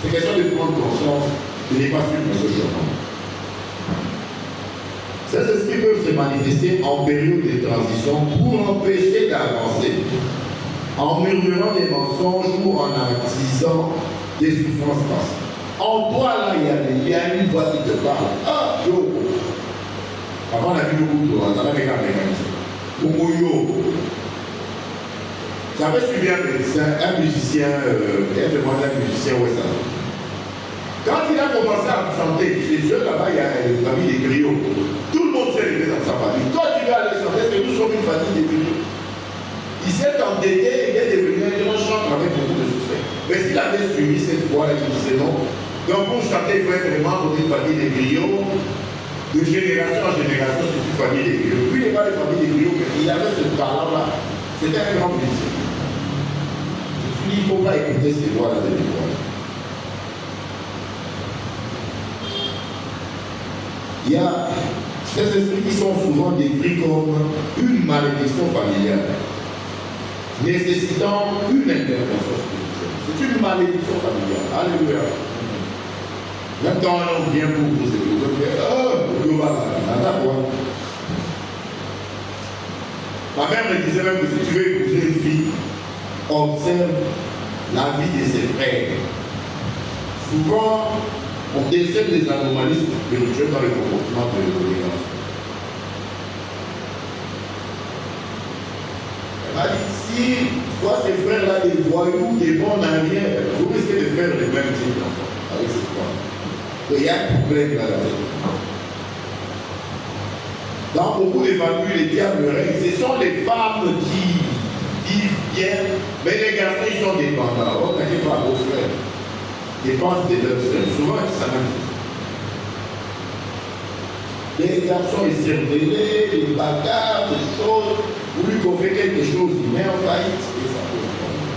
C'est question de prendre conscience de ne pas suivre ce chemin. Ces esprits peuvent se manifester en période de transition pour empêcher d'avancer, en murmurant des mensonges ou en attisant des souffrances passées. En toi, là, il y a une voix qui te parle. Ah, yo! Avant, on a vu beaucoup de choses. On a vu un mécanisme. Yo! J'avais suivi un musicien, un demoiselle musicien ouest. Quand il a commencé à chanter, chez eux, là-bas, il y a une famille des griots. Tout le monde s'est levé dans sa famille. Toi, tu vas aller chanter, parce que nous sommes une famille des griots. Il s'est endetté, il est devenu un grand chanteur avec beaucoup de succès. Mais s'il avait suivi cette voix-là, il disait non. Donc pour chanter, il faut être membre d'une famille des griots. De génération en génération, c'est une famille des griots. Lui, il n'est pas de famille des griots, mais il avait ce talent-là. C'était un grand musicien. Il ne faut pas écouter ces voix-là de l'époque. Il y a ces esprits qui sont souvent décrits comme une malédiction familiale, nécessitant une intervention spirituelle. C'est une malédiction familiale. Alléluia. Même quand on vient pour vous écouter, ma mère me disait même que si tu veux épouser une fille, observe la vie de ses frères. Souvent, on décèle des anomalies spirituelles dans le comportement de l'élégance. Elle m'a dit, si toi, ces frères-là, des voyous, des bons en rien, vous risquez de faire le même type d'enfant avec cette femme. Il y a un problème là-dedans. Dans beaucoup de familles, les diables règnent. Ce sont les femmes qui vivent bien, mais les garçons, ils sont dépendants. On n'a pas vos frères. Dépendent de leurs frères. Souvent, ils s'amènent. Les garçons, ils cervelés, ils bagarrent, des choses. Vous lui confiez quelque chose, il met en faillite. Et ça pose problème.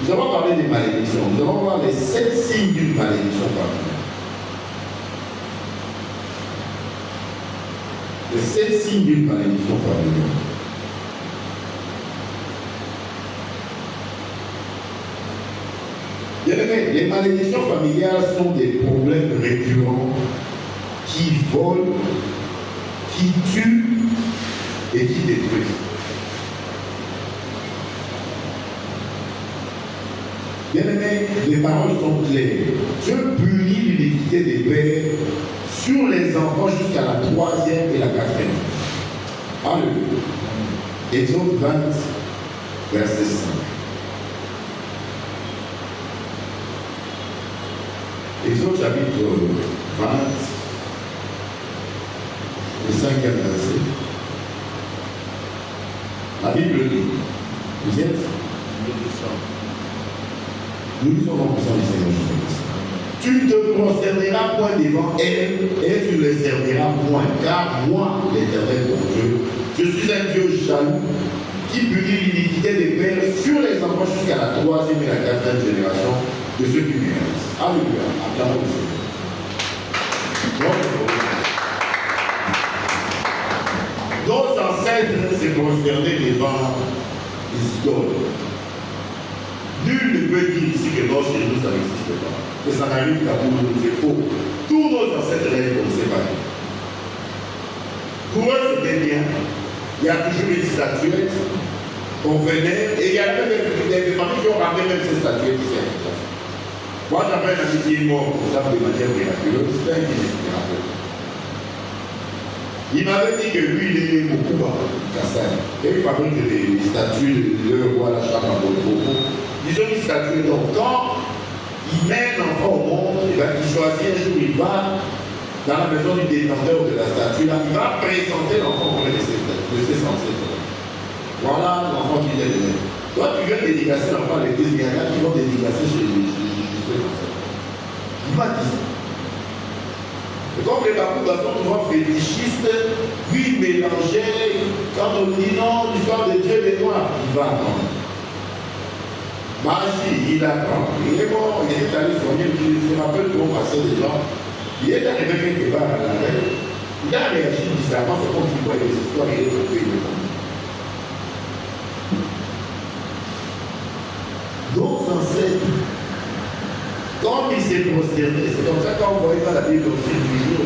Nous avons parlé des malédictions. Nous allons voir les 7 signes d'une malédiction familiale. Les 7 signes d'une malédiction familiale. Bien aimé, les malédictions familiales sont des problèmes récurrents qui volent, qui tuent et qui détruisent. Bien aimé, les paroles sont claires. Dieu punit l'iniquité des pères sur les enfants jusqu'à la 3e et la 4e. Alléluia. Exode 20, verset 5. Exode chapitre 20, le 5e verset. La Bible dit, vous êtes? Nous lisons dans le sang du Seigneur Jésus-Christ. Tu ne te prosterneras point devant elle et tu ne les serviras point, car moi, l'Éternel ton Dieu, je suis un Dieu jaloux qui punit l'iniquité des pères sur les enfants jusqu'à la 3e et la 4e génération de ceux qui méritent. Alléluia. Acclamons le Seigneur. Nos ancêtres se prosternaient devant les idoles. Nul ne peut dire ici que non, chez nous, ça n'existe pas. Que ça n'arrive qu'à pour nous, c'est faux. Tous nos ancêtres étaient comme ces pareil. Pour eux, c'était bien. Il y a toujours une statuette. On venait, et il y a même des familles qui ont ramené même ces statuettes ici. Moi, j'avais un ami qui est mort, pour ça, de manière miraculeuse. C'était un miraculeux. Il m'avait dit que lui, il est beaucoup à Kassai. Et il fabrique des statues de leur roi, la chambre à Bobo. Ils ont une statue. Donc, quand il met un enfant au monde, il choisit un jour, il va dans la maison du détenteur de la statue, là, il va présenter l'enfant auprès de ses ancêtres. Voilà l'enfant qui vient de naître. Toi, tu viens dédicacer l'enfant à l'église, il y en a qui vont dédicacer chez les ancêtres. Il m'a dit ça. Et comme les garçons souvent fétichistes, lui mélanger, quand on dit non, l'histoire de Dieu des Noirs, il va attendre. Magie, il attend. Il est mort, il est allé soigner, je me rappelle comment passer des gens. Il est arrivé quelque part à la reine. Il a réagi bizarrement, c'est comme s'il voyait les histoires, il est tombé, il est tombé. Nos ancêtres, comme il s'est prosterné. C'est comme ça qu'on voit dans la Bible aussi toujours